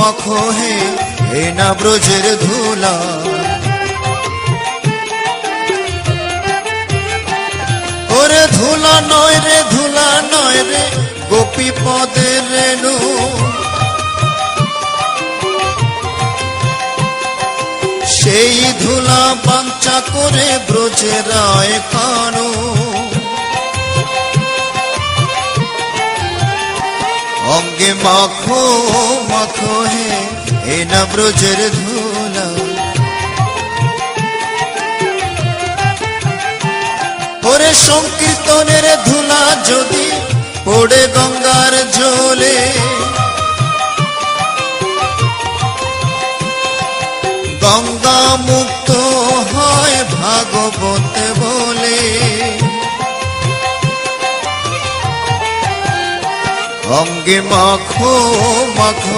মাখো হে এ না ব্রজের ধুলা। ওরে ধুলা নয় রে, ধুলা নয় রে, গোপী পদের রেণু। সেই ধুলা বাঞ্ছা করে ব্রজের রায় কানু। অঙ্গে মাখো মাখো হে এ না ব্রজের ধুলা। ওরে সংকীর্তনের ধুলা যদি পড়ে গঙ্গার জলে, গঙ্গা মুক্ত হয় ভাগবত বলে। অঙ্গে মাখো মাখো